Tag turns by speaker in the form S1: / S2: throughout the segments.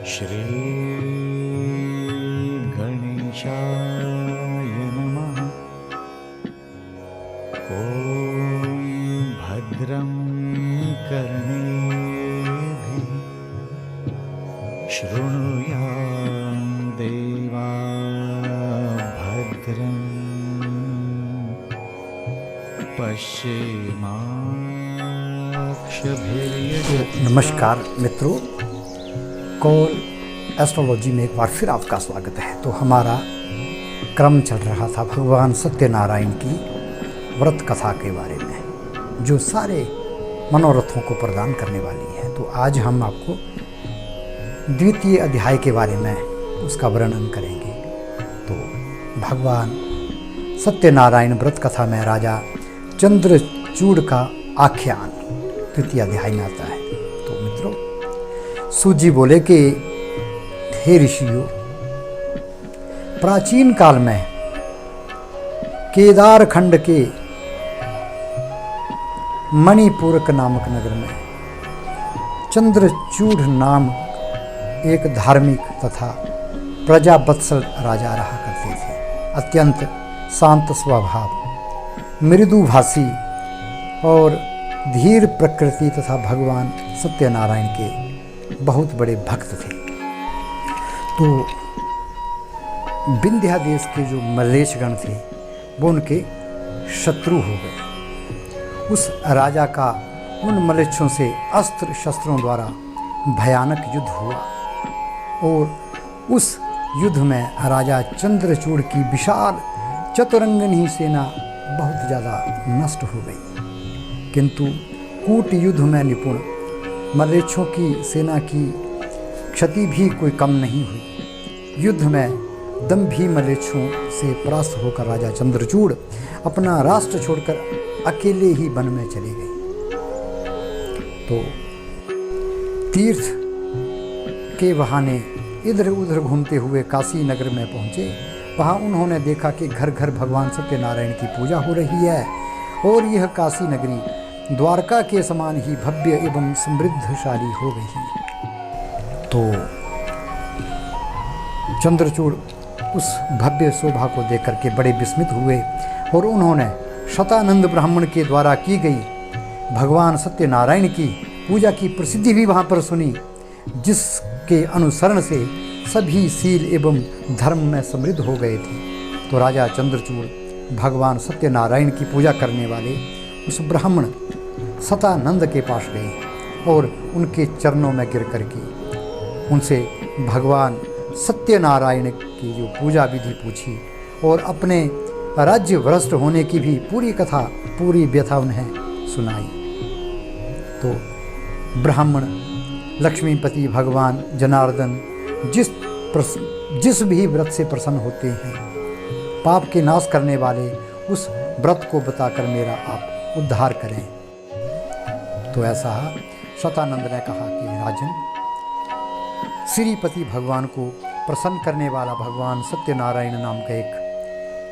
S1: श्री गणेशाय नमः। ॐ भद्रं कर्णेभिः शृणुयाम देवा भद्रं पश्येमाक्षभिर्यजत्राः।
S2: नमस्कार मित्रों, कॉल एस्ट्रोलॉजी में एक बार फिर आपका स्वागत है। तो हमारा क्रम चल रहा था भगवान सत्यनारायण की व्रत कथा के बारे में, जो सारे मनोरथों को प्रदान करने वाली है। तो आज हम आपको द्वितीय अध्याय के बारे में उसका वर्णन करेंगे। तो भगवान सत्यनारायण व्रत कथा में राजा चंद्रचूड़ का आख्यान द्वितीय अध्याय में आता है। तो मित्रों, सूत जी बोले कि हे ऋषियों, प्राचीन काल में केदार खंड के मणिपुरक नामक नगर में चंद्रचूड़ नाम एक धार्मिक तथा प्रजावत्सल राजा रहा करते थे। अत्यंत शांत स्वभाव, मृदुभाषी और धीर प्रकृति तथा भगवान सत्यनारायण के बहुत बड़े भक्त थे। तो विंध्या देश के जो मल्लेशगण थे वो उनके शत्रु हो गए। उस राजा का उन मल्लेच्छों से अस्त्र शस्त्रों द्वारा भयानक युद्ध हुआ और उस युद्ध में राजा चंद्रचूड़ की विशाल चतुरंगिनी सेना बहुत ज़्यादा नष्ट हो गई। किंतु कूट युद्ध में निपुण मल्लेच्छों की सेना की क्षति भी कोई कम नहीं हुई। युद्ध में दंभी मल्लेच्छों से परास्त होकर राजा चंद्रचूड़ अपना राष्ट्र छोड़कर अकेले ही वन में चले गए। तो तीर्थ के बहाने इधर उधर घूमते हुए काशी नगर में पहुँचे। वहाँ उन्होंने देखा कि घर घर भगवान सत्यनारायण की पूजा हो रही है और यह काशी नगरी द्वारका के समान ही भव्य एवं समृद्धशाली हो गई। तो चंद्रचूड़ उस भव्य शोभा को देख करके बड़े विस्मित हुए और उन्होंने शतानंद ब्राह्मण के द्वारा की गई भगवान सत्यनारायण की पूजा की प्रसिद्धि भी वहाँ पर सुनी, जिसके अनुसरण से सभी शील एवं धर्म में समृद्ध हो गए थे। तो राजा चंद्रचूड़ भगवान सत्यनारायण की पूजा करने वाले उस ब्राह्मण शतानंद के पास गए और उनके चरणों में गिर करके उनसे भगवान सत्यनारायण की जो पूजा विधि पूछी और अपने राज्य भ्रष्ट होने की भी पूरी कथा, पूरी व्यथा उन्हें सुनाई। तो ब्राह्मण लक्ष्मीपति भगवान जनार्दन जिस भी व्रत से प्रसन्न होते हैं, पाप के नाश करने वाले उस व्रत को बताकर मेरा आप उद्धार करें। तो ऐसा शतानंद ने कहा कि राजन, श्रीपति भगवान को प्रसन्न करने वाला भगवान सत्यनारायण नाम का एक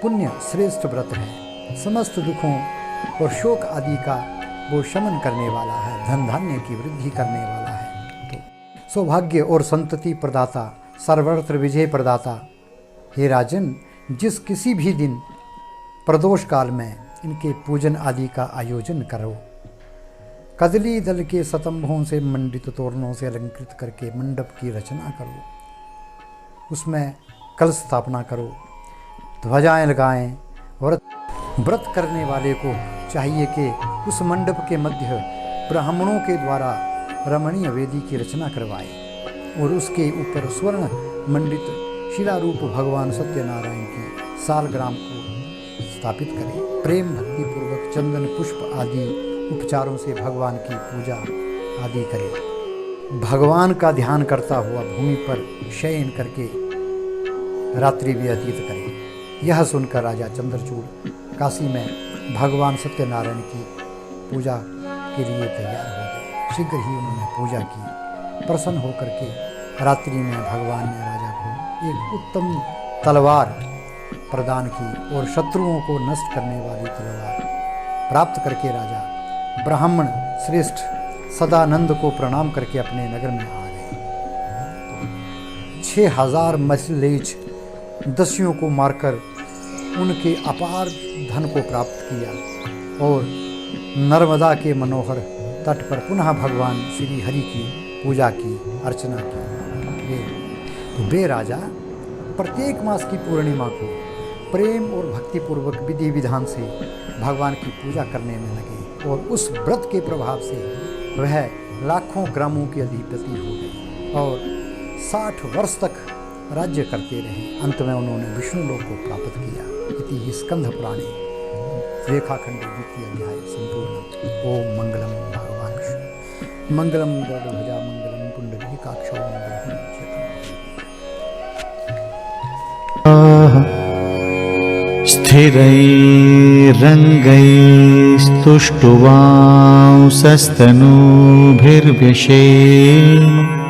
S2: पुण्य श्रेष्ठ व्रत है। समस्त दुखों और शोक आदि का वो शमन करने वाला है, धन धान्य की वृद्धि करने वाला है। तो सौभाग्य और संतति प्रदाता, सर्वत्र विजय प्रदाता, हे राजन, जिस किसी भी दिन प्रदोष काल में इनके पूजन आदि का आयोजन करो, कदली दल के स्तंभों से मंडित तोरणों से अलंकृत करके मंडप की रचना करो, उसमें कलश स्थापना करो, ध्वजाएं लगाएं। व्रत करने वाले को चाहिए कि उस मंडप के मध्य ब्राह्मणों के द्वारा रमणीय वेदी की रचना करवाए और उसके ऊपर स्वर्ण मंडित शिलारूप भगवान सत्यनारायण की सालग्राम को स्थापित करें। प्रेम भक्ति पूर्वक चंदन पुष्प आदि उपचारों से भगवान की पूजा आदि करें। भगवान का ध्यान करता हुआ भूमि पर शयन करके रात्रि व्यतीत करें। यह सुनकर राजा चंद्रचूड़ काशी में भगवान सत्यनारायण की पूजा के लिए तैयार हो गए। शीघ्र ही उन्होंने पूजा की। प्रसन्न होकर के रात्रि में भगवान ने राजा को एक उत्तम तलवार प्रदान की और शत्रुओं को नष्ट करने वाली तलवार प्राप्त करके राजा ब्राह्मण श्रेष्ठ सदानंद को प्रणाम करके अपने नगर में आ गए। 6000 मसलेज दस्युओं को मारकर उनके अपार धन को प्राप्त किया और नर्मदा के मनोहर तट पर पुनः भगवान श्री हरि की पूजा की, अर्चना की। वे राजा प्रत्येक मास की पूर्णिमा को प्रेम और भक्तिपूर्वक विधि विधान से भगवान की पूजा करने में लगे और उस व्रत के प्रभाव से वह लाखों ग्रामों के अधिपति हो गए और 60 वर्ष तक राज्य करते रहे। अंत में उन्होंने विष्णु लोक को प्राप्त किया। इति स्कंध पुराणे रेखाखंड द्वितीय अध्याय संपूर्ण। ओम मंगलम भगवान विष्णु मंगलम गरुड़ध्वजा मंगलम पुंडरीकाक्षो मंगलम
S1: स्थिरैरङ्गैस्तुष्टुवांसस्तनूभिर्व्यशेम